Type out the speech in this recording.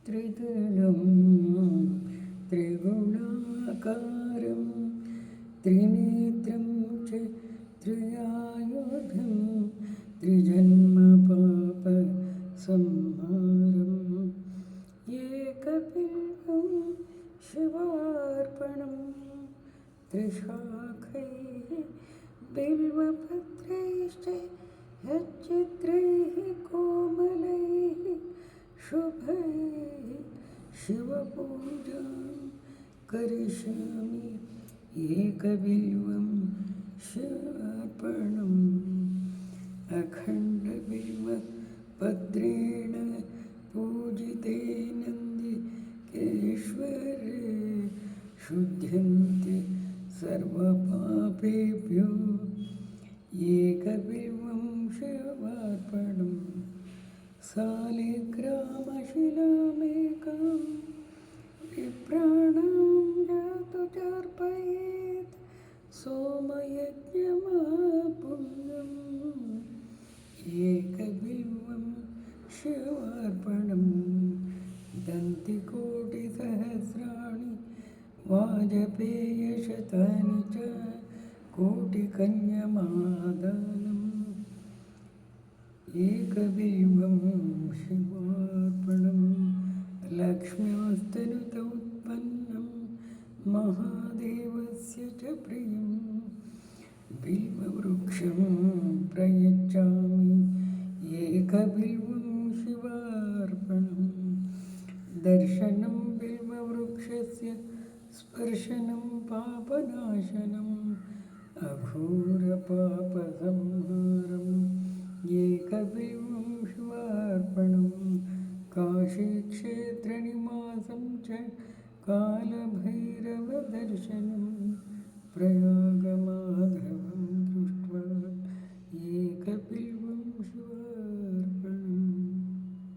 त्रिदलं त्रिगुणाकारं त्रिनेत्रं च त्रियायुधं त्रिजन्मपापसंहारम् एकबिल्वं शिवार्पणं त्रिशाखैः बिल्वपत्रैश्च यच्चित्रैः कोमलैः शुभैः शिवपूजां करिष्यामि एकबिल्वं शिवार्पणम् अखण्डबिल्वपत्रेण पूजिते नन्दिकेश्वरे शुध्यन्ति सर्वपापेभ्यो एकबिल्वं शिवार्पणम् सालिग्रामशिलामेकां विप्राणां जातु चार्पयेत् सोमयज्ञमापुण्यम् एकबिल्वं शिवार्पणम् दन्तिकोटिसहस्राणि वाजपेयशतानि च कोटिकन्यमादानम् एकबिल्वं शिवार्पणं लक्ष्म्यास्तनुत उत्पन्नं महादेवस्य च प्रियं बिल्ववृक्षं प्रयच्छामि एकबिल्वं शिवार्पणम् दर्शनं बिल्ववृक्षस्य स्पर्शनं पापनाशनम् अघोरपापसंहारम् एकबिल्वं शिवार्पणं काशीक्षेत्रनिवासं च कालभैरवदर्शनं प्रयाति